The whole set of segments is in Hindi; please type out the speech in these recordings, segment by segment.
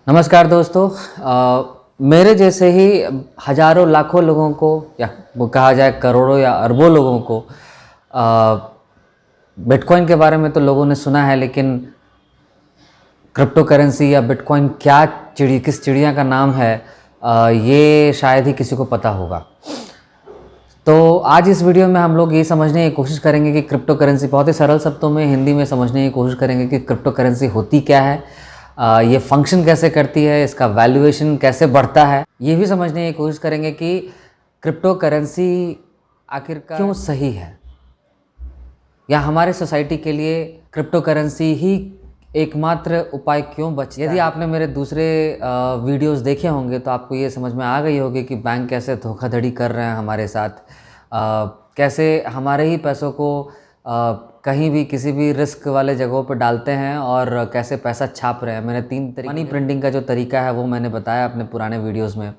नमस्कार दोस्तों। मेरे जैसे ही हजारों लाखों लोगों को या वो कहा जाए करोड़ों या अरबों लोगों को बिटकॉइन के बारे में तो लोगों ने सुना है, लेकिन क्रिप्टो करेंसी या बिटकॉइन क्या किस चिड़िया का नाम है, ये शायद ही किसी को पता होगा। तो आज इस वीडियो में हम लोग ये समझने की कोशिश करेंगे कि क्रिप्टो करेंसी, बहुत ही सरल शब्दों में हिंदी में समझने की कोशिश करेंगे कि क्रिप्टो करेंसी होती क्या है, ये फंक्शन कैसे करती है, इसका वैल्यूएशन कैसे बढ़ता है। ये भी समझने की कोशिश करेंगे कि क्रिप्टो करेंसी आखिरकार क्यों सही है, या हमारे सोसाइटी के लिए क्रिप्टो करेंसी ही एकमात्र उपाय क्यों बचता है। यदि आपने मेरे दूसरे वीडियोस देखे होंगे तो आपको ये समझ में आ गई होगी कि बैंक कैसे धोखाधड़ी कर रहे हैं हमारे साथ, कैसे हमारे ही पैसों को कहीं भी किसी भी रिस्क वाले जगहों पर डालते हैं और कैसे पैसा छाप रहे हैं। मैंने 3 तरीके मनी प्रिंटिंग का जो तरीका है वो मैंने बताया अपने पुराने वीडियोस में।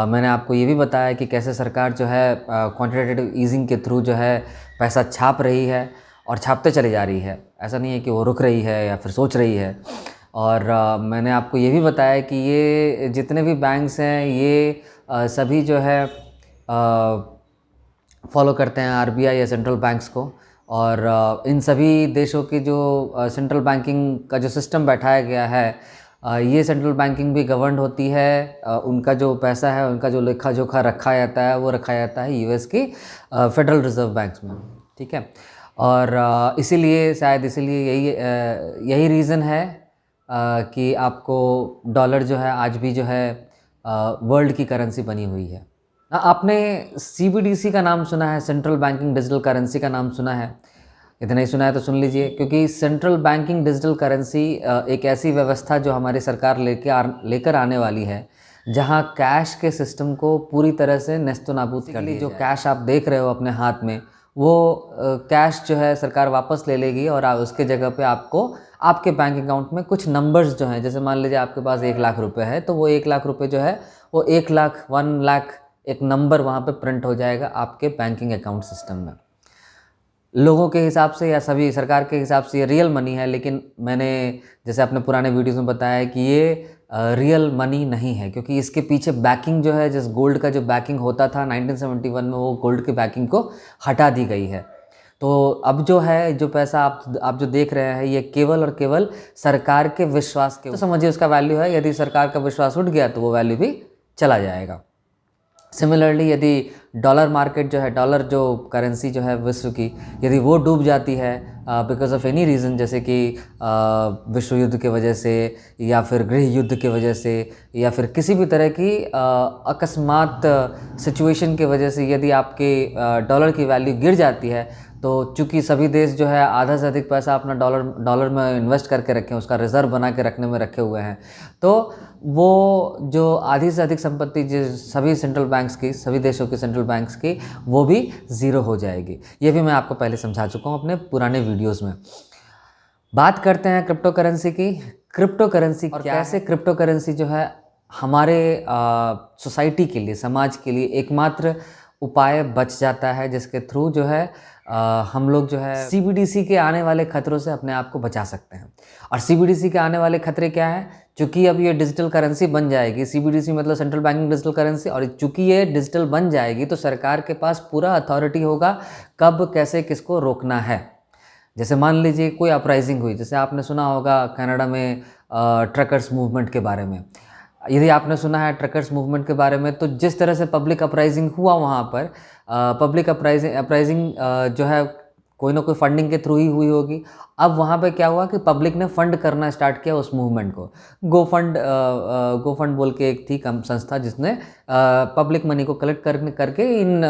मैंने आपको ये भी बताया कि कैसे सरकार जो है क्वांटिटेटिव ईजिंग के थ्रू जो है पैसा छाप रही है और छापते चली जा रही है। ऐसा नहीं है कि वो रुक रही है या फिर सोच रही है। और मैंने आपको ये भी बताया कि ये जितने भी बैंक्स हैं ये सभी जो है फॉलो करते हैं आरबीआई या सेंट्रल बैंक्स को। और इन सभी देशों की जो सेंट्रल बैंकिंग का जो सिस्टम बैठाया गया है, ये सेंट्रल बैंकिंग भी गवर्न होती है। उनका जो पैसा है, उनका जो लेखा जोखा रखा जाता है वो रखा जाता है यूएस की फेडरल रिजर्व बैंक्स में, ठीक है। और इसीलिए शायद यही रीज़न है कि आपको डॉलर जो है आज भी जो है वर्ल्ड की करेंसी बनी हुई है। आपने सीबीडीसी का नाम सुना है, सेंट्रल बैंकिंग डिजिटल करेंसी का नाम सुना है? इतना ही सुना है तो सुन लीजिए, क्योंकि सेंट्रल बैंकिंग डिजिटल करेंसी एक ऐसी व्यवस्था जो हमारी सरकार लेकर आने वाली है, जहां कैश के सिस्टम को पूरी तरह से नेस्तो नाबूद कर दिया। जो कैश आप देख रहे हो अपने हाथ में, वो कैश जो है सरकार वापस ले लेगी और उसके जगह पे आपको आपके बैंक अकाउंट में कुछ नंबर्स जो हैं, जैसे मान लीजिए आपके पास 1 लाख रुपए है, तो वो 1 लाख रुपए जो है वो 1 लाख 1 लाख एक नंबर वहाँ पे प्रिंट हो जाएगा आपके बैंकिंग अकाउंट सिस्टम में। लोगों के हिसाब से या सभी सरकार के हिसाब से ये रियल मनी है, लेकिन मैंने जैसे अपने पुराने वीडियोस में बताया है कि ये रियल मनी नहीं है, क्योंकि इसके पीछे बैकिंग जो है, जिस गोल्ड का जो बैकिंग होता था 1971 में, वो गोल्ड की बैकिंग को हटा दी गई है। तो अब जो है, जो पैसा आप जो देख रहे हैं, ये केवल और केवल सरकार के विश्वास के, तो समझिए उसका वैल्यू है। यदि सरकार का विश्वास उठ गया तो वो वैल्यू भी चला जाएगा। सिमिलरली यदि डॉलर मार्केट जो है, डॉलर जो करेंसी जो है विश्व की, यदि वो डूब जाती है बिकॉज ऑफ एनी रीज़न, जैसे कि विश्व युद्ध के वजह से या फिर गृह युद्ध के वजह से या फिर किसी भी तरह की अकस्मात सिचुएशन के वजह से यदि आपके डॉलर की वैल्यू गिर जाती है, तो चूंकि सभी देश जो है आधा से अधिक पैसा अपना डॉलर में इन्वेस्ट करके रखे हैं, उसका रिज़र्व बना के रखने में रखे हुए हैं, तो वो जो आधी से अधिक संपत्ति जो सभी सेंट्रल बैंक्स की, सभी देशों के सेंट्रल बैंक्स की, वो भी ज़ीरो हो जाएगी। ये भी मैं आपको पहले समझा चुका हूँ अपने पुराने वीडियोस में। बात करते हैं क्रिप्टो करेंसी की। क्रिप्टो करेंसी और कैसे क्रिप्टो करेंसी जो है हमारे सोसाइटी के लिए, समाज के लिए एकमात्र उपाय बच जाता है, जिसके थ्रू जो है हम लोग जो है सीबीडीसी के आने वाले खतरों से अपने आप को बचा सकते हैं। और सीबीडीसी के आने वाले खतरे क्या हैं? चूँकि अब ये डिजिटल करेंसी बन जाएगी, सीबीडीसी मतलब सेंट्रल बैंकिंग डिजिटल करेंसी, और चूँकि ये डिजिटल बन जाएगी तो सरकार के पास पूरा अथॉरिटी होगा कब कैसे किसको रोकना है। जैसे मान लीजिए कोई अपराइजिंग हुई, जैसे आपने सुना होगा कनाडा में ट्रकर्स मूवमेंट के बारे में। यदि आपने सुना है ट्रकर्स मूवमेंट के बारे में, तो जिस तरह से पब्लिक अपराइजिंग हुआ वहाँ पर, पब्लिक अपराइजिंग जो है कोई ना कोई फंडिंग के थ्रू ही हुई होगी। अब वहाँ पे क्या हुआ कि पब्लिक ने फंड करना स्टार्ट किया उस मूवमेंट को। गो फंड बोल के एक थी संस्था जिसने पब्लिक मनी को कलेक्ट करके इन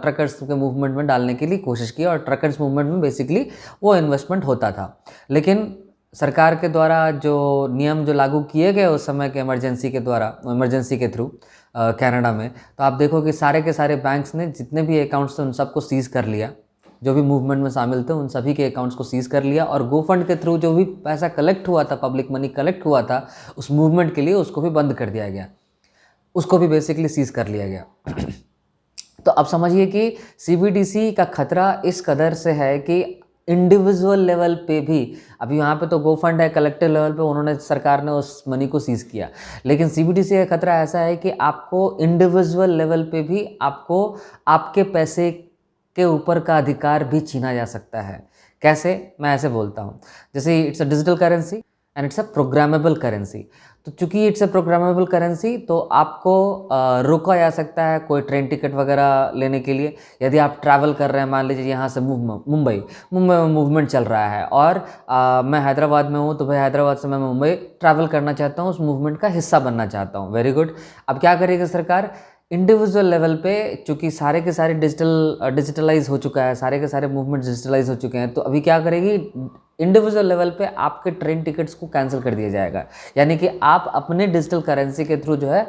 ट्रकर्स के मूवमेंट में डालने के लिए कोशिश की, और ट्रकर्स मूवमेंट में बेसिकली वो इन्वेस्टमेंट होता था। लेकिन सरकार के द्वारा जो नियम जो लागू किए गए उस समय के इमरजेंसी के थ्रू कनाडा में, तो आप देखो कि सारे के सारे बैंक्स ने जितने भी अकाउंट्स थे उन सबको सीज़ कर लिया। जो भी मूवमेंट में शामिल थे उन सभी के अकाउंट्स को सीज़ कर लिया, और गो फंड के थ्रू जो भी पैसा कलेक्ट हुआ था, पब्लिक मनी कलेक्ट हुआ था उस मूवमेंट के लिए, उसको भी बंद कर दिया गया, उसको भी बेसिकली सीज़ कर लिया गया। तो अब समझिए कि सीबीडीसी का खतरा इस कदर से है कि इंडिविजुअल लेवल पे भी, अभी वहाँ पे तो गो फंड है, कलेक्टिव लेवल पे उन्होंने, सरकार ने उस मनी को सीज किया, लेकिन सीबीडीसी का खतरा ऐसा है कि आपको इंडिविजुअल लेवल पे भी आपको आपके पैसे के ऊपर का अधिकार भी छीना जा सकता है। कैसे? मैं ऐसे बोलता हूँ, जैसे it's a digital currency and it's a programmable currency. तो चूंकि इट्स अ प्रोग्रामेबल करेंसी, तो आपको रोका जा सकता है कोई ट्रेन टिकट वगैरह लेने के लिए। यदि आप ट्रैवल कर रहे हैं, मान लीजिए यहाँ से मुंबई में मूवमेंट चल रहा है और मैं हैदराबाद में हूँ, तो भाई हैदराबाद से मैं मुंबई ट्रैवल करना चाहता हूँ, उस मूवमेंट का हिस्सा बनना चाहता हूँ। Very good. अब क्या करेगी सरकार? इंडिविजुअल लेवल पे, चूंकि सारे के सारे डिजिटलाइज हो चुका है, सारे के सारे मूवमेंट डिजिटलाइज हो चुके हैं, तो अभी क्या करेगी? इंडिविजुअल लेवल पे आपके ट्रेन टिकट्स को कैंसिल कर दिया जाएगा, यानी कि आप अपने डिजिटल करेंसी के थ्रू जो है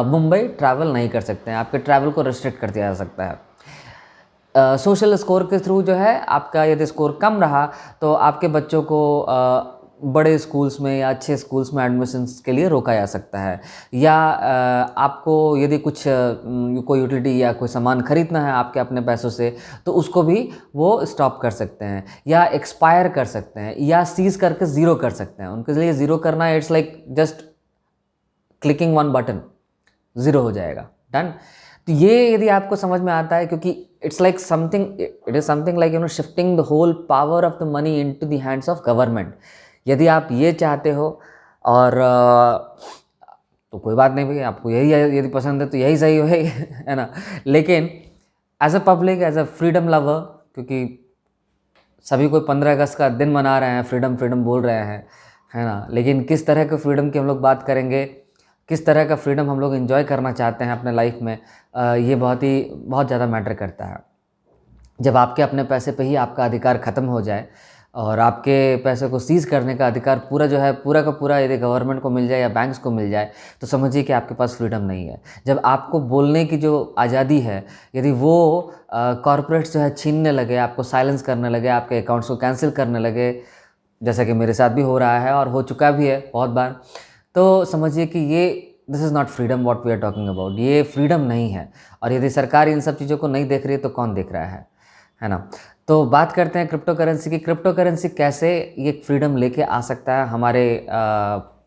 मुंबई ट्रैवल नहीं कर सकते हैं, आपके ट्रैवल को रिस्ट्रिक्ट कर दिया जा सकता है। सोशल स्कोर के थ्रू जो है, आपका यदि स्कोर कम रहा तो आपके बच्चों को बड़े स्कूल्स में या अच्छे स्कूल्स में एडमिशन्स के लिए रोका जा सकता है, या आपको यदि कुछ कोई यूटिलिटी या कोई सामान खरीदना है आपके अपने पैसों से, तो उसको भी वो स्टॉप कर सकते हैं या एक्सपायर कर सकते हैं या सीज करके ज़ीरो कर सकते हैं। उनके लिए ज़ीरो करना, it's like just clicking one button, zero हो जाएगा, डन। तो ये यदि आपको समझ में आता है, क्योंकि it's like something, it is something like shifting the whole power of the money into the hands of government. यदि आप ये चाहते हो और तो कोई बात नहीं भाई, आपको यही यदि पसंद है तो यही सही है ना। लेकिन as a public, as a freedom lover, क्योंकि सभी कोई 15 अगस्त का दिन मना रहे हैं, फ्रीडम फ्रीडम बोल रहे हैं, है ना, लेकिन किस तरह के फ्रीडम की हम लोग बात करेंगे, किस तरह का फ्रीडम हम लोग एंजॉय करना चाहते हैं अपने लाइफ में, ये बहुत ज़्यादा मैटर करता है। जब आपके अपने पैसे पे ही आपका अधिकार ख़त्म हो जाए और आपके पैसे को सीज़ करने का अधिकार पूरा जो है, पूरा का पूरा यदि गवर्नमेंट को मिल जाए या बैंक्स को मिल जाए, तो समझिए कि आपके पास फ्रीडम नहीं है। जब आपको बोलने की जो आज़ादी है, यदि वो कॉरपोरेट्स जो है छीनने लगे, आपको साइलेंस करने लगे, आपके अकाउंट्स को कैंसिल करने लगे, जैसा कि मेरे साथ भी हो रहा है और हो चुका भी है बहुत बार, तो समझिए कि ये this is not freedom what we are talking about. ये फ्रीडम नहीं है। और यदि सरकार इन सब चीज़ों को नहीं देख रही है तो कौन देख रहा है ना। तो बात करते हैं क्रिप्टो करेंसी की। क्रिप्टो करेंसी कैसे ये फ्रीडम लेके आ सकता है हमारे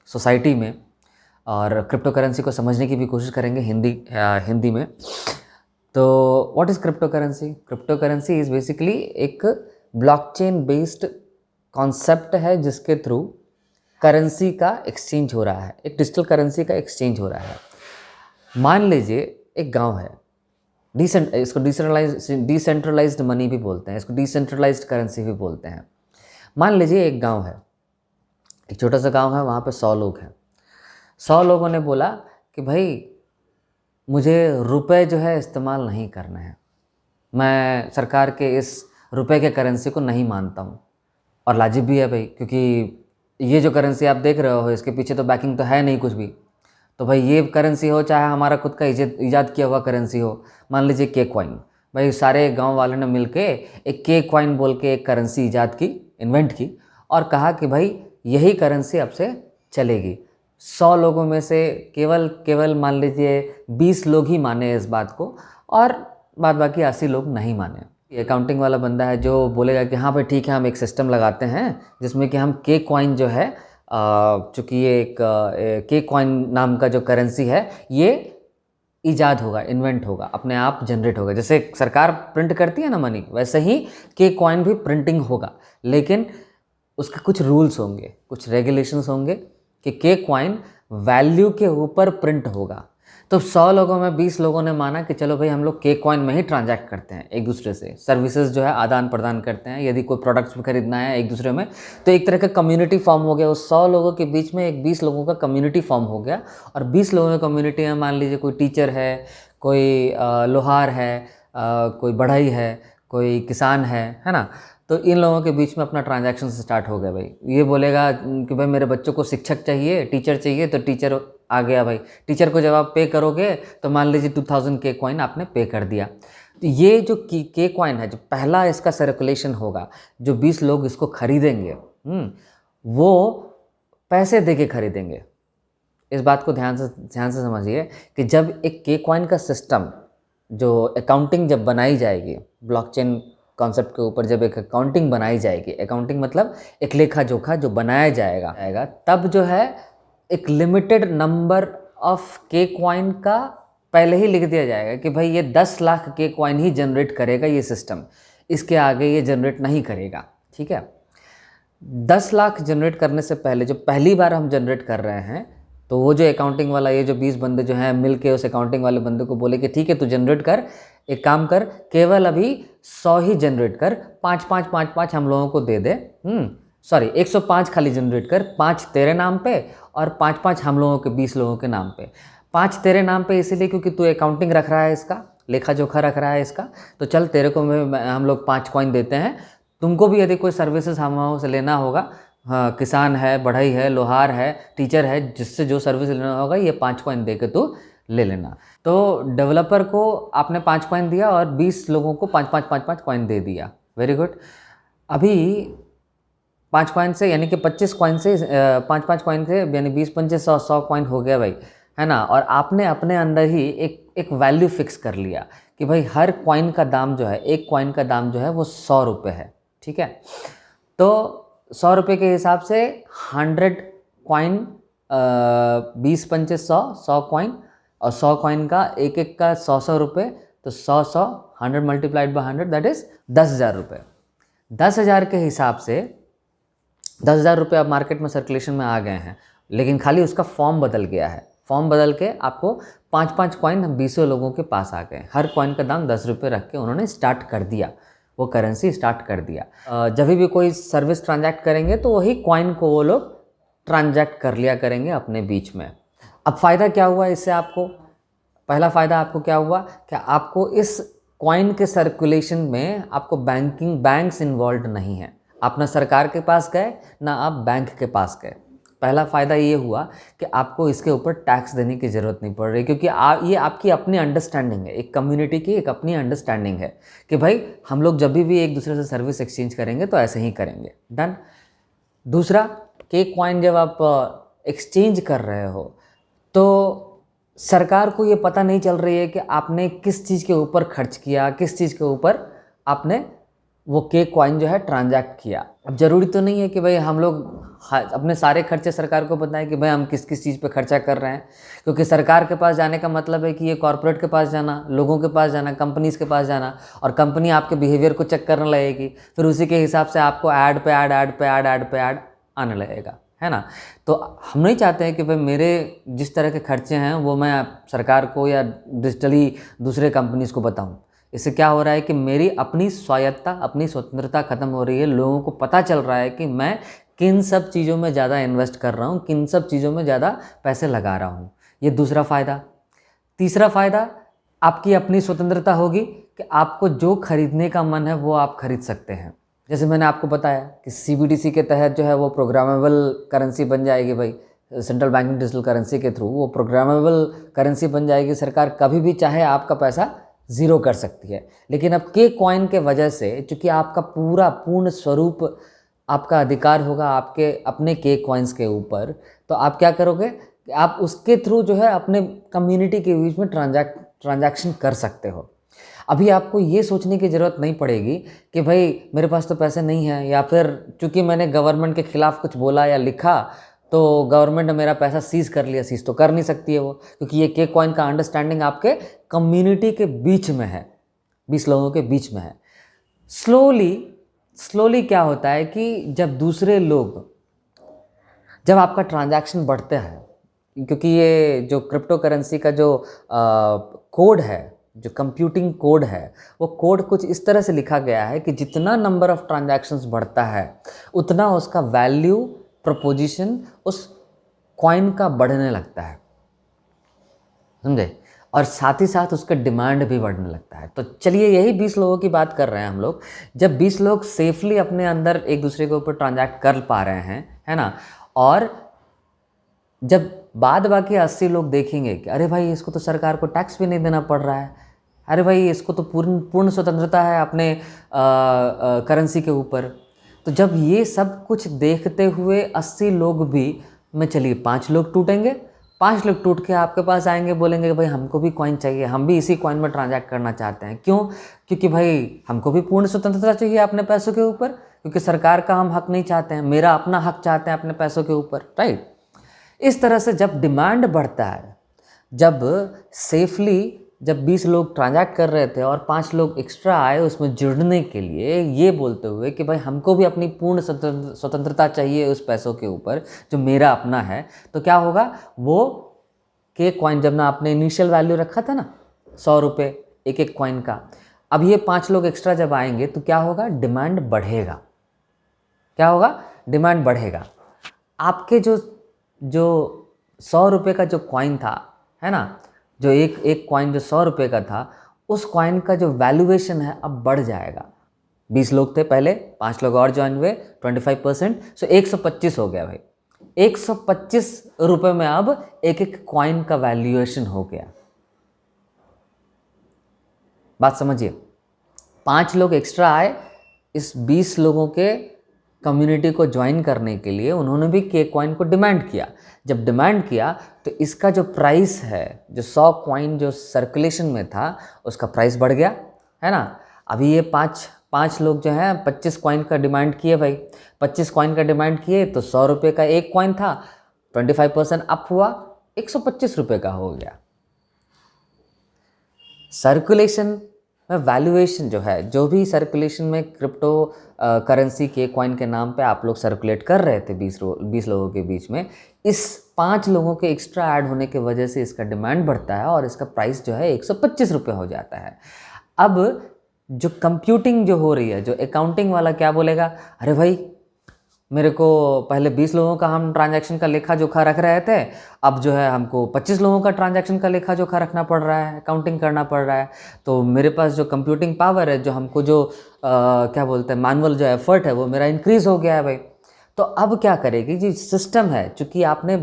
सोसाइटी में, और क्रिप्टो करेंसी को समझने की भी कोशिश करेंगे हिंदी में। तो what is crypto currency? Crypto currency is basically एक ब्लॉकचेन बेस्ड कॉन्सेप्ट है जिसके थ्रू करेंसी का एक्सचेंज हो रहा है, एक डिजिटल करेंसी का एक्सचेंज हो रहा है। मान लीजिए एक गांव है, इसको डिसेंट्रलाइज्ड मनी भी बोलते हैं, इसको डिसेंट्रलाइज्ड करेंसी भी बोलते हैं। मान लीजिए एक गांव है, एक छोटा सा गांव है, वहाँ पे 100 लोग हैं। 100 लोगों ने बोला कि भाई मुझे रुपए जो है इस्तेमाल नहीं करने हैं, मैं सरकार के इस रुपए के करेंसी को नहीं मानता हूँ। और लाजिब भी है भाई, क्योंकि ये जो करेंसी आप देख रहे हो इसके पीछे तो बैकिंग तो है नहीं कुछ भी। तो भाई ये करेंसी हो चाहे हमारा खुद का ईजाद किया हुआ करेंसी हो, मान लीजिए के कॉइन, भाई सारे गांव वालों ने मिलके एक के कॉइन बोल के एक करेंसी ईजाद की, इन्वेंट की, और कहा कि भाई यही करेंसी अब से चलेगी। 100 लोगों में से केवल मान लीजिए 20 लोग ही माने इस बात को, और बाद बाकी 80 लोग नहीं माने। अकाउंटिंग वाला बंदा है जो बोलेगा कि हाँ भाई ठीक है, हम एक सिस्टम लगाते हैं जिसमें कि हम के कॉइन जो है, चूँकि ये एक के कॉइन नाम का जो करेंसी है ये ईजाद होगा, इन्वेंट होगा, अपने आप जनरेट होगा। जैसे सरकार प्रिंट करती है ना मनी, वैसे ही के कॉइन भी प्रिंटिंग होगा, लेकिन उसके कुछ रूल्स होंगे, कुछ रेगुलेशंस होंगे कि के कॉइन वैल्यू के ऊपर प्रिंट होगा। तो 100 लोगों में 20 लोगों ने माना कि चलो भाई हम लोग के कॉइन में ही ट्रांजैक्ट करते हैं, एक दूसरे से सर्विसेज जो है आदान प्रदान करते हैं। यदि कोई प्रोडक्ट्स भी खरीदना है एक दूसरे में, तो एक तरह का कम्युनिटी फॉर्म हो गया। उस 100 लोगों के बीच में एक 20 लोगों का कम्युनिटी फॉर्म हो गया, और 20 लोगों की कम्युनिटी में मान लीजिए कोई टीचर है, कोई लोहार है, कोई बढ़ई है, कोई किसान है ना। तो इन लोगों के बीच में अपना ट्रांजैक्शन स्टार्ट हो गया। भाई ये बोलेगा कि भाई मेरे बच्चों को शिक्षक चाहिए, टीचर चाहिए, तो टीचर आ गया। भाई टीचर को जब आप पे करोगे तो मान लीजिए 2000 के कॉइन आपने पे कर दिया। तो ये जो के कॉइन है, जो पहला इसका सर्कुलेशन होगा, जो 20 लोग इसको खरीदेंगे, वो पैसे दे के खरीदेंगे। इस बात को ध्यान से समझिए कि जब एक के कॉइन का सिस्टम, जो अकाउंटिंग जब बनाई जाएगी, ब्लॉकचेन कॉन्सेप्ट के ऊपर जब एक अकाउंटिंग बनाई जाएगी, अकाउंटिंग मतलब एक लेखा जोखा जो बनाया जाएगा, तब जो है एक लिमिटेड नंबर ऑफ के कॉइन का पहले ही लिख दिया जाएगा कि भाई ये 10 लाख के कॉइन ही जनरेट करेगा ये सिस्टम, इसके आगे ये जनरेट नहीं करेगा। ठीक है, 10 लाख जनरेट करने से पहले जो पहली बार हम जनरेट कर रहे हैं, तो वो जो अकाउंटिंग वाला, ये जो 20 बंदे जो हैं मिल के उस अकाउंटिंग वाले बंदे को बोले कि ठीक है तू जनरेट कर, एक काम कर, केवल अभी 100 ही जनरेट कर, 5 हम लोगों को दे दे, 105 खाली जनरेट कर, 5 तेरे नाम पे और 5 हम लोगों के 20 लोगों के नाम पे। 5 तेरे नाम पे इसीलिए क्योंकि तू अकाउंटिंग रख रहा है, इसका लेखा जोखा रख रहा है इसका, तो चल तेरे को हम लोग 5 कॉइन देते हैं, तुमको भी यदि कोई सर्विसेज हम से लेना होगा, हाँ, किसान है, बढ़ई है, लोहार है, टीचर है, जिससे जो सर्विस लेना होगा ये 5 कॉइन दे के तू ले लेना। तो डेवलपर को आपने 5 कॉइन दिया और 20 लोगों को 5 कॉइन दे दिया। Very good. अभी 5 कॉइन से यानी कि 25 कॉइन से 5 कॉइन से यानी 20 100 कॉइन हो गया भाई, है ना। और आपने अपने अंदर ही एक वैल्यू फिक्स कर लिया कि भाई हर कॉइन का दाम जो है, एक कॉइन का दाम जो है वो 100 रुपये है। ठीक है, तो 100 रुपये के हिसाब से 100 कॉइन, 20 पंचे 100 कॉइन, और 100 कॉइन का एक एक का 100 रुपये, तो 100 मल्टीप्लाइड बाय 100 दैट इज़ 10,000 रुपये। 10,000 के हिसाब से 10,000 रुपये अब मार्केट में सर्कुलेशन में आ गए हैं, लेकिन खाली उसका फॉर्म बदल गया है। फॉर्म बदल के आपको 5 कॉइन 20 लोगों के पास आ गए। हर कॉइन का दाम 10 रुपये रख के उन्होंने स्टार्ट कर दिया, वो करेंसी स्टार्ट कर दिया। जब भी कोई सर्विस ट्रांजैक्ट करेंगे तो वही कॉइन को वो लोग ट्रांजैक्ट कर लिया करेंगे अपने बीच में। अब फ़ायदा क्या हुआ इससे आपको? पहला फ़ायदा आपको क्या हुआ कि आपको इस कॉइन के सर्कुलेशन में आपको बैंक्स इन्वॉल्व नहीं है। आप ना सरकार के पास गए ना आप बैंक के पास गए। पहला फ़ायदा ये हुआ कि आपको इसके ऊपर टैक्स देने की ज़रूरत नहीं पड़ रही, क्योंकि ये आपकी अपनी अंडरस्टैंडिंग है, एक कम्युनिटी की एक अपनी अंडरस्टैंडिंग है कि भाई हम लोग जब भी एक दूसरे से सर्विस एक्सचेंज करेंगे तो ऐसे ही करेंगे। डन। दूसरा, के कॉइन जब आप एक्सचेंज कर रहे हो तो सरकार को ये पता नहीं चल रही है कि आपने किस चीज़ के ऊपर खर्च किया, किस चीज़ के ऊपर आपने वो के कॉइन जो है ट्रांजैक्ट किया। अब ज़रूरी तो नहीं है कि भाई हम लोग अपने सारे खर्चे सरकार को बताएं कि भाई हम किस किस चीज़ पे खर्चा कर रहे हैं, क्योंकि सरकार के पास जाने का मतलब है कि ये कॉर्पोरेट के पास जाना, लोगों के पास जाना, कंपनीज़ के पास जाना, और कंपनी आपके बिहेवियर को चेक करने लगेगी, फिर उसी के हिसाब से आपको ऐड पे ऐड आने लगेगा, है ना। तो हम नहीं चाहते हैं कि भाई मेरे जिस तरह के खर्चे हैं वो मैं सरकार को या डिजिटली दूसरे कंपनीज़ को बताऊँ। इससे क्या हो रहा है कि मेरी अपनी स्वायत्ता, अपनी स्वतंत्रता ख़त्म हो रही है। लोगों को पता चल रहा है कि मैं किन सब चीज़ों में ज़्यादा इन्वेस्ट कर रहा हूँ, किन सब चीज़ों में ज़्यादा पैसे लगा रहा हूँ। ये दूसरा फ़ायदा। तीसरा फ़ायदा, आपकी अपनी स्वतंत्रता होगी कि आपको जो खरीदने का मन है वो आप खरीद सकते हैं। जैसे मैंने आपको बताया कि CBDC के तहत जो है वो प्रोग्रामेबल करेंसी बन जाएगी भाई, सेंट्रल बैंकिंग डिजिटल करेंसी के थ्रू वो प्रोग्रामेबल करेंसी बन जाएगी। सरकार कभी भी चाहे आपका पैसा ज़ीरो कर सकती है। लेकिन अब के कॉइन के वजह से, चूँकि आपका पूर्ण स्वरूप आपका अधिकार होगा आपके अपने के कॉइन्स के ऊपर, तो आप क्या करोगे कि आप उसके थ्रू जो है अपने कम्युनिटी के बीच में ट्रांजैक्शन कर सकते हो। अभी आपको ये सोचने की ज़रूरत नहीं पड़ेगी कि भाई मेरे पास तो पैसे नहीं हैं, या फिर चूँकि मैंने गवर्नमेंट के ख़िलाफ़ कुछ बोला या लिखा तो गवर्नमेंट ने मेरा पैसा सीज़ कर लिया। सीज़ तो कर नहीं सकती है वो, क्योंकि ये के कॉइन का अंडरस्टैंडिंग आपके कम्युनिटी के बीच में है, 20 लोगों के बीच में है। स्लोली क्या होता है कि जब दूसरे लोग, जब आपका ट्रांजैक्शन बढ़ता है, क्योंकि ये जो क्रिप्टो करेंसी का जो कोड है, जो कंप्यूटिंग कोड है, वो कोड कुछ इस तरह से लिखा गया है कि जितना नंबर ऑफ ट्रांजैक्शंस बढ़ता है उतना उसका वैल्यू प्रपोजिशन उस कॉइन का बढ़ने लगता है, समझे, और साथ ही साथ उसका डिमांड भी बढ़ने लगता है। तो चलिए यही 20 लोगों की बात कर रहे हैं हम लोग। जब 20 लोग सेफली अपने अंदर एक दूसरे के ऊपर ट्रांजैक्ट कर पा रहे हैं, है ना, और जब बाद बाकी 80 लोग देखेंगे कि अरे भाई इसको तो सरकार को टैक्स भी नहीं देना पड़ रहा है, अरे भाई इसको तो पूर्ण स्वतंत्रता है अपने करेंसी के ऊपर, तो जब ये सब कुछ देखते हुए 80 लोग भी, मैं चलिए 5 लोग टूटेंगे, 5 लोग टूट के आपके पास आएंगे, बोलेंगे कि भाई हमको भी कॉइन चाहिए, हम भी इसी कॉइन में ट्रांजैक्ट करना चाहते हैं। क्यों? क्योंकि भाई हमको भी पूर्ण स्वतंत्रता चाहिए अपने पैसों के ऊपर, क्योंकि सरकार का हम हक नहीं चाहते हैं, मेरा अपना हक चाहते हैं अपने पैसों के ऊपर, राइट। इस तरह से जब डिमांड बढ़ता है, जब सेफली जब 20 लोग ट्रांजैक्ट कर रहे थे और 5 लोग एक्स्ट्रा आए उसमें जुड़ने के लिए, ये बोलते हुए कि भाई हमको भी अपनी पूर्ण स्वतंत्रता चाहिए उस पैसों के ऊपर जो मेरा अपना है, तो क्या होगा, वो के कॉइन जब ना आपने इनिशियल वैल्यू रखा था ना 100 रुपये एक एक कॉइन का, अब ये 5 लोग एक्स्ट्रा जब आएंगे तो क्या होगा, डिमांड बढ़ेगा। क्या होगा, डिमांड बढ़ेगा। आपके जो 100 रुपये का जो कॉइन था, है ना, जो एक कॉइन जो 100 रुपये का था, उस कॉइन का जो वैल्यूएशन है अब बढ़ जाएगा। 20 लोग थे पहले, 5 लोग और ज्वाइन हुए, 25%, सो 125 हो गया भाई। 125 रुपये में अब एक एक कॉइन का वैल्यूएशन हो गया। बात समझिए, 5 लोग एक्स्ट्रा आए इस 20 लोगों के कम्युनिटी को ज्वाइन करने के लिए, उन्होंने भी के कॉइन को डिमांड किया। जब डिमांड किया तो इसका जो प्राइस है, जो 100 कॉइन जो सर्कुलेशन में था उसका प्राइस बढ़ गया, है ना। अभी ये पाँच लोग जो हैं 25 कॉइन का डिमांड किए भाई, 25 कॉइन का डिमांड किए तो 100 रुपये का एक कॉइन था, 25% अप हुआ, 125 रुपये का हो गया। सर्कुलेशन में वैल्यूएशन जो है, जो भी सर्कुलेशन में क्रिप्टो करेंसी के कॉइन के नाम पे आप लोग सर्कुलेट कर रहे थे 20 लोगों के बीच में, इस 5 लोगों के एक्स्ट्रा ऐड होने की वजह से इसका डिमांड बढ़ता है और इसका प्राइस जो है 125 रुपये हो जाता है। अब जो कंप्यूटिंग जो हो रही है, जो अकाउंटिंग वाला क्या बोलेगा, अरे भाई मेरे को पहले 20 लोगों का हम ट्रांजैक्शन का लेखा जोखा रख रहे थे, अब जो है हमको 25 लोगों का ट्रांजैक्शन का लेखा जोखा रखना पड़ रहा है, अकाउंटिंग करना पड़ रहा है। तो मेरे पास जो कंप्यूटिंग पावर है, जो हमको जो क्या बोलते हैं मैनुअल जो एफर्ट है, वो मेरा इंक्रीज़ हो गया है भाई। तो अब क्या करेगी जी, सिस्टम है, चूँकि आपने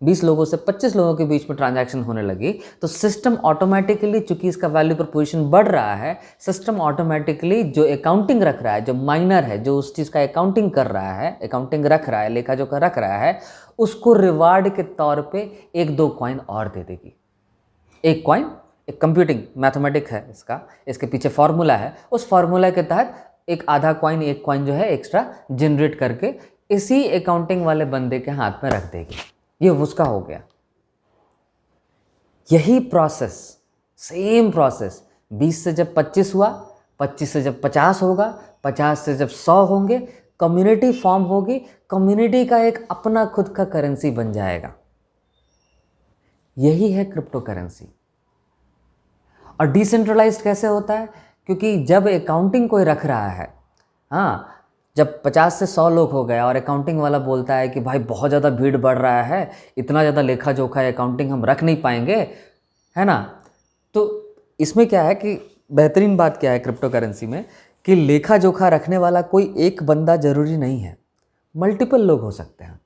20 लोगों से 25 लोगों के बीच में ट्रांजैक्शन होने लगी, तो सिस्टम ऑटोमेटिकली, चूँकि इसका वैल्यू प्रपोजिशन बढ़ रहा है, सिस्टम ऑटोमेटिकली जो अकाउंटिंग रख रहा है, जो माइनर है, जो उस चीज़ का अकाउंटिंग कर रहा है, अकाउंटिंग रख रहा है, लेखा जोखा रख रहा है, उसको रिवार्ड के तौर पे 1-2 कॉइन और दे देगी। एक कॉइन, एक कंप्यूटिंग मैथमेटिक है इसका, इसके पीछे फॉर्मूला है, उस फॉर्मूला के तहत एक आधा कॉइन, एक कॉइन जो है एक्स्ट्रा जनरेट करके इसी अकाउंटिंग वाले बंदे के हाथ में रख देगी। ये उसका हो गया। यही प्रोसेस, सेम प्रोसेस 20 से जब 25 हुआ, 25 से जब 50 होगा, 50 से जब 100 होंगे, कम्युनिटी फॉर्म होगी, कम्युनिटी का एक अपना खुद का करेंसी बन जाएगा। यही है क्रिप्टो करेंसी। और डिसेंट्रलाइज्ड कैसे होता है? क्योंकि जब अकाउंटिंग कोई रख रहा है, हाँ, जब 50 से 100 लोग हो गए और अकाउंटिंग वाला बोलता है कि भाई बहुत ज़्यादा भीड़ बढ़ रहा है, इतना ज़्यादा लेखा जोखा अकाउंटिंग हम रख नहीं पाएंगे, है ना। तो इसमें क्या है कि बेहतरीन बात क्या है क्रिप्टो करेंसी में, कि लेखा जोखा रखने वाला कोई एक बंदा ज़रूरी नहीं है, मल्टीपल लोग हो सकते हैं।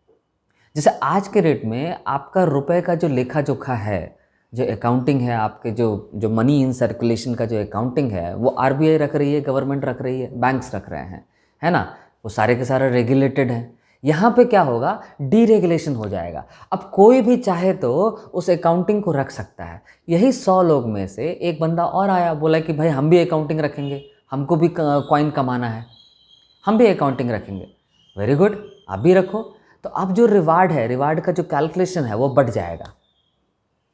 जैसे आज के रेट में आपका रुपए का जो लेखा जोखा है, जो अकाउंटिंग है, आपके जो मनी इन सर्कुलेशन का जो अकाउंटिंग है, वो आरबीआई रख रही है, गवर्नमेंट रख रही है, बैंक्स रख रहे हैं, है ना, वो सारे के सारे रेगुलेटेड हैं। यहाँ पे क्या होगा, डीरेगुलेशन हो जाएगा। अब कोई भी चाहे तो उस अकाउंटिंग को रख सकता है। यही 100 लोग में से एक बंदा और आया, बोला कि भाई हम भी अकाउंटिंग रखेंगे, हमको भी कॉइन कमाना है, हम भी अकाउंटिंग रखेंगे। वेरी गुड, आप भी रखो। तो अब जो रिवार्ड है, रिवार्ड का जो कैलकुलेशन है वो बढ़ जाएगा।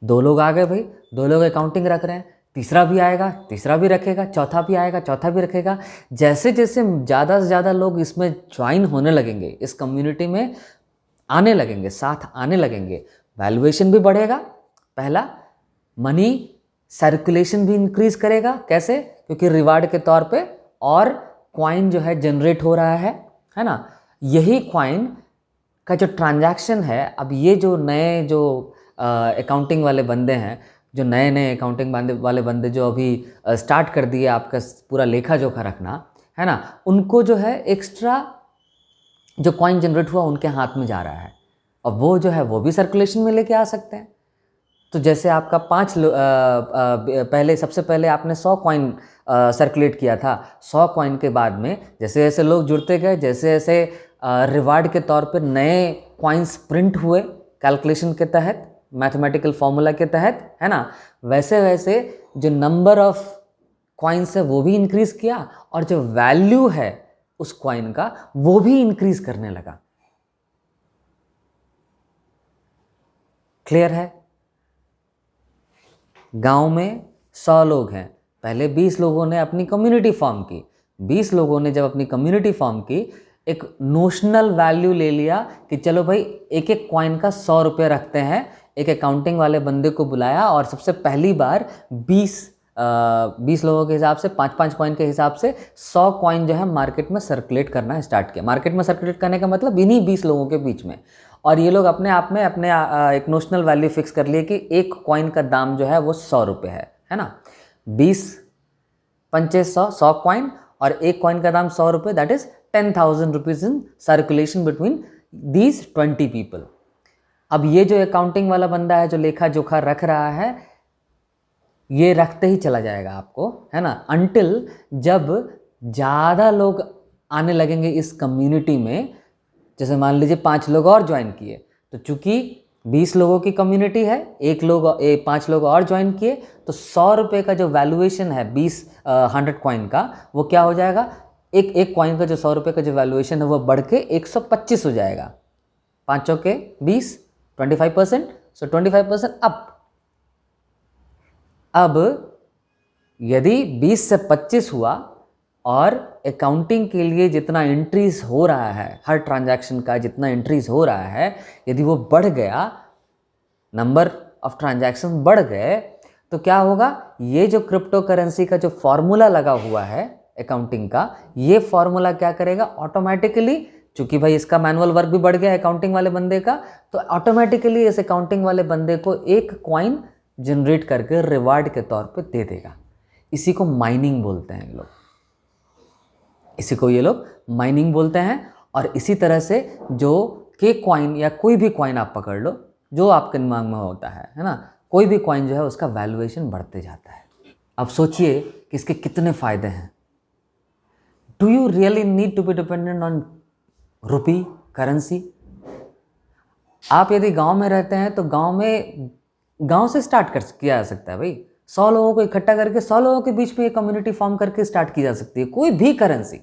2 लोग आ गए भाई, 2 लोग अकाउंटिंग रख रहे हैं, तीसरा भी आएगा, तीसरा भी रखेगा, चौथा भी आएगा, चौथा भी रखेगा। जैसे जैसे ज़्यादा से ज़्यादा लोग इसमें ज्वाइन होने लगेंगे, इस कम्युनिटी में आने लगेंगे, साथ आने लगेंगे, वैल्यूएशन भी बढ़ेगा, पहला, मनी सर्कुलेशन भी इंक्रीज करेगा। कैसे? क्योंकि रिवार्ड के तौर पे और कॉइन जो है जनरेट हो रहा है ना। यही कॉइन का जो ट्रांजैक्शन है, अब ये जो नए जो अकाउंटिंग वाले बंदे हैं, जो नए अकाउंटिंग वाले बंदे जो अभी स्टार्ट कर दिए आपका पूरा लेखा जोखा रखना, है ना, उनको जो है एक्स्ट्रा जो कॉइन जनरेट हुआ उनके हाथ में जा रहा है, और वो जो है वो भी सर्कुलेशन में लेके आ सकते हैं। तो जैसे आपका पहले सबसे पहले आपने 100 कॉइन सर्कुलेट किया था, 100 कॉइन के बाद में जैसे जैसे लोग जुड़ते गए, जैसे जैसे रिवार्ड के तौर पे नए कॉइन्स प्रिंट हुए कैलकुलेशन के तहत, मैथमेटिकल फॉर्मूला के तहत, है ना, वैसे वैसे जो नंबर ऑफ कॉइन्स है वो भी इंक्रीज किया और जो वैल्यू है उस कॉइन का वो भी इंक्रीज करने लगा। क्लियर है? गांव में 100 लोग हैं, पहले 20 लोगों ने अपनी कम्युनिटी फॉर्म की। 20 लोगों ने जब अपनी कम्युनिटी फॉर्म की, एक नोशनल वैल्यू ले लिया कि चलो भाई एक एक कॉइन का 100 रुपये रखते हैं। एक अकाउंटिंग वाले बंदे को बुलाया और सबसे पहली बार 20 लोगों के हिसाब से 5-5 कॉइन के हिसाब से 100 कॉइन जो है मार्केट में सर्कुलेट करना स्टार्ट किया। मार्केट में सर्कुलेट करने का मतलब इन्हीं 20 लोगों के बीच में। और ये लोग अपने आप में अपने एक नोशनल वैल्यू फिक्स कर लिए कि एक कॉइन का दाम जो है वो 100 रुपये है ना। 20 पंचे 100 कॉइन और एक कॉइन का दाम 100 रुपये, that is 10,000 rupees in circulation between these 20 people. अब ये जो अकाउंटिंग वाला बंदा है, जो लेखा जोखा रख रहा है, ये रखते ही चला जाएगा आपको, है ना, अनटिल जब ज़्यादा लोग आने लगेंगे इस कम्युनिटी में। जैसे मान लीजिए 5 लोग और ज्वाइन किए, तो चूंकि 20 लोगों की कम्युनिटी है, 5 लोग और ज्वाइन किए, तो 100 रुपये का जो वैल्यूएशन है 100 कॉइन का, वो क्या हो जाएगा, एक कॉइन का जो 100 रुपये का जो वैल्यूएशन है वो बढ़ के 125 हो जाएगा। 5 के 20, 25%, सो 25% अप। अब यदि 20 से 25 हुआ और अकाउंटिंग के लिए जितना एंट्रीज हो रहा है, हर ट्रांजैक्शन का जितना एंट्रीज हो रहा है, यदि वो बढ़ गया, नंबर ऑफ ट्रांजैक्शन बढ़ गए, तो क्या होगा, ये जो क्रिप्टो करेंसी का जो फॉर्मूला लगा हुआ है अकाउंटिंग का, ये फॉर्मूला क्या करेगा, ऑटोमेटिकली, चूंकि भाई इसका मैनुअल वर्क भी बढ़ गया अकाउंटिंग वाले बंदे का, तो ऑटोमेटिकली इस अकाउंटिंग वाले बंदे को एक कॉइन जनरेट करके रिवार्ड के तौर पे दे देगा। इसी को माइनिंग बोलते हैं लोग, इसी को ये लोग माइनिंग बोलते हैं। और इसी तरह से जो के कॉइन या कोई भी कॉइन आप पकड़ लो जो आपके दिमाग में होता है ना, कोई भी कॉइन जो है उसका वैल्यूएशन बढ़ते जाता है। अब सोचिए कि इसके कितने फायदे हैं। Do you really need to be dependent on rupee currency? आप यदि गांव में रहते हैं तो गांव से स्टार्ट किया जा सकता है भाई। 100 लोगों को इकट्ठा करके 100 लोगों के बीच में एक कम्युनिटी फॉर्म करके स्टार्ट की जा सकती है कोई भी currency.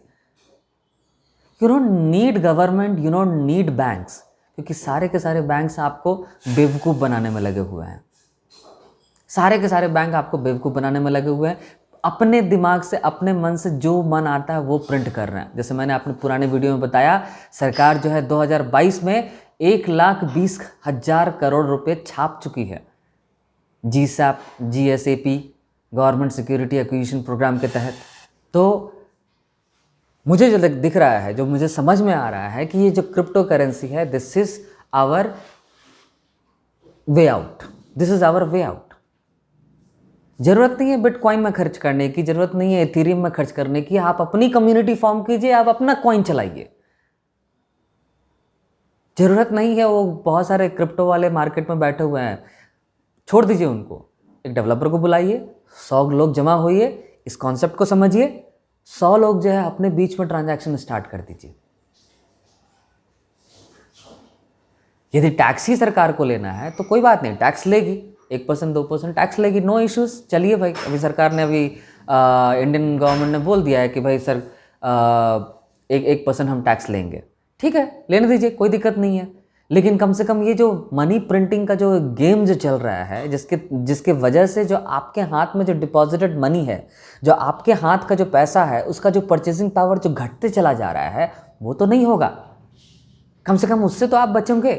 You don't need government, you don't need banks, क्योंकि सारे के सारे बैंक्स आपको बेवकूफ़ बनाने में लगे हुए हैं। सारे के सारे बैंक आपको बेवकूफ़ बनाने में लगे हुए हैं। अपने दिमाग से, अपने मन से जो मन आता है वो प्रिंट कर रहे हैं। जैसे मैंने अपने पुराने वीडियो में बताया, सरकार जो है 2022 में 1,20,000 करोड़ रुपए छाप चुकी है GSAP, GSAP, government security acquisition programme के तहत। तो मुझे जो दिख रहा है, जो मुझे समझ में आ रहा है कि ये जो क्रिप्टो करेंसी है, this is our way out, this is our way out. जरूरत नहीं है बिटकॉइन में खर्च करने की, जरूरत नहीं है एथेरियम में खर्च करने की। आप अपनी कम्युनिटी फॉर्म कीजिए, आप अपना कॉइन चलाइए। जरूरत नहीं है वो बहुत सारे क्रिप्टो वाले मार्केट में बैठे हुए हैं, छोड़ दीजिए उनको। एक डेवलपर को बुलाइए, 100 लोग जमा होइए, इस कॉन्सेप्ट को समझिए, 100 लोग जो है अपने बीच में ट्रांजैक्शन स्टार्ट कर दीजिए। यदि टैक्स ही सरकार को लेना है तो कोई बात नहीं, टैक्स लेगी, 1% 2% टैक्स लेगी, नो इश्यूज। चलिए भाई, अभी सरकार ने इंडियन गवर्नमेंट ने बोल दिया है कि भाई सर 1% हम टैक्स लेंगे, ठीक है, लेने दीजिए, कोई दिक्कत नहीं है। लेकिन कम से कम ये जो मनी प्रिंटिंग का जो गेम जो चल रहा है, जिसके वजह से जो आपके हाथ में जो डिपॉजिटेड मनी है, जो आपके हाथ का जो पैसा है, उसका जो परचेसिंग पावर जो घटते चला जा रहा है, वो तो नहीं होगा। कम से कम उससे तो आप बचोगे।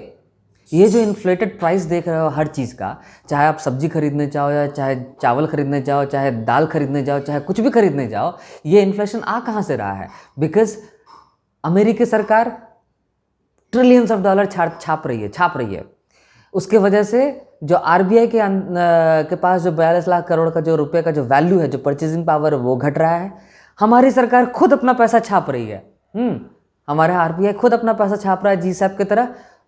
ये जो इन्फ्लेटेड प्राइस देख रहे हो हर चीज़ का, चाहे आप सब्जी खरीदने जाओ या चाहे चावल खरीदने जाओ, चाहे दाल खरीदने जाओ, चाहे कुछ भी खरीदने जाओ, ये इन्फ्लेशन आ कहाँ से रहा है? बिकॉज अमेरिकी सरकार ट्रिलियंस ऑफ डॉलर छाप रही है। उसके वजह से जो RBI के पास जो 42 लाख करोड़ का जो रुपए का जो वैल्यू है, जो परचेजिंग पावर है, वो घट रहा है। हमारी सरकार खुद अपना पैसा छाप रही है। हमारा RBI खुद अपना पैसा छाप रहा है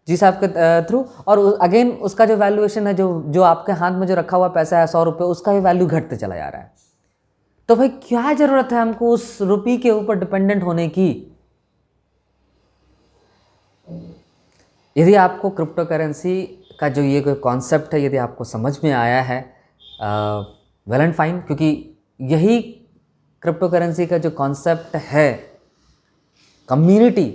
GSAP के थ्रू, और अगेन उसका जो वैल्यूएशन है, जो आपके हाथ में जो रखा हुआ पैसा है 100 रुपये, उसका भी वैल्यू घटते चला जा रहा है। तो भाई क्या ज़रूरत है हमको उस रुपये के ऊपर डिपेंडेंट होने की? यदि आपको क्रिप्टो करेंसी का जो ये कोई कॉन्सेप्ट है, यदि आपको समझ में आया है वेल एंड फाइन, क्योंकि यही क्रिप्टो करेंसी का जो कॉन्सेप्ट है, कम्युनिटी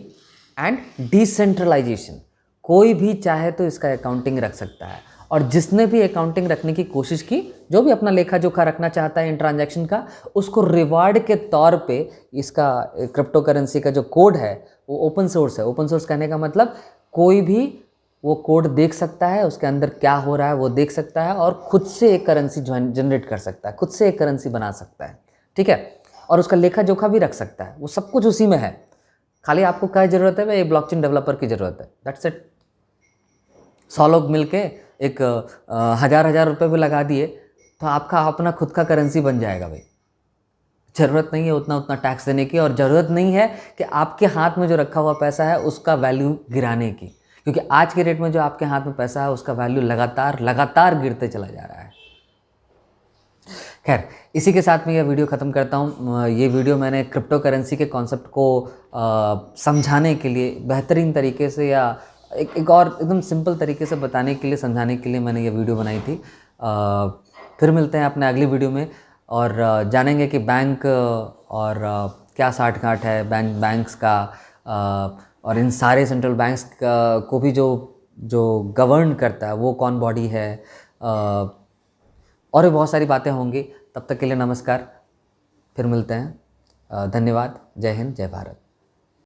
एंड डिसेंट्रलाइजेशन। कोई भी चाहे तो इसका अकाउंटिंग रख सकता है, और जिसने भी अकाउंटिंग रखने की कोशिश की, जो भी अपना लेखा जोखा रखना चाहता है इन ट्रांजैक्शन का, उसको रिवार्ड के तौर पे इसका क्रिप्टो करेंसी का जो कोड है वो ओपन सोर्स है। ओपन सोर्स कहने का मतलब कोई भी वो कोड देख सकता है, उसके अंदर क्या हो रहा है वो देख सकता है, और खुद से एक करेंसी जनरेट कर सकता है, खुद से एक करेंसी बना सकता है, ठीक है। और उसका लेखा जोखा भी रख सकता है, वो सब कुछ उसी में है। खाली आपको क्या ज़रूरत है, भाई एक ब्लॉकचेन डेवलपर की ज़रूरत है, दैट्स इट। 100 लोग मिलके एक 1000 रुपये भी लगा दिए तो आपका अपना खुद का करेंसी बन जाएगा भाई। ज़रूरत नहीं है उतना टैक्स देने की, और ज़रूरत नहीं है कि आपके हाथ में जो रखा हुआ पैसा है उसका वैल्यू गिराने की, क्योंकि आज के रेट में जो आपके हाथ में पैसा है उसका वैल्यू लगातार गिरते चला जा रहा है। खैर, इसी के साथ मैं यह वीडियो ख़त्म करता हूँ। ये वीडियो मैंने क्रिप्टो करेंसी के कॉन्सेप्ट को समझाने के लिए, बेहतरीन तरीके से या एक और एकदम सिंपल तरीके से बताने के लिए, समझाने के लिए मैंने ये वीडियो बनाई थी। फिर मिलते हैं अपने अगली वीडियो में, और जानेंगे कि बैंक और क्या साठ गांठ है बैंक्स का, और इन सारे सेंट्रल बैंक्स को भी जो गवर्न करता है वो कौन बॉडी है, और भी बहुत सारी बातें होंगी। तब तक के लिए नमस्कार, फिर मिलते हैं। धन्यवाद। जय हिंद, जय भारत।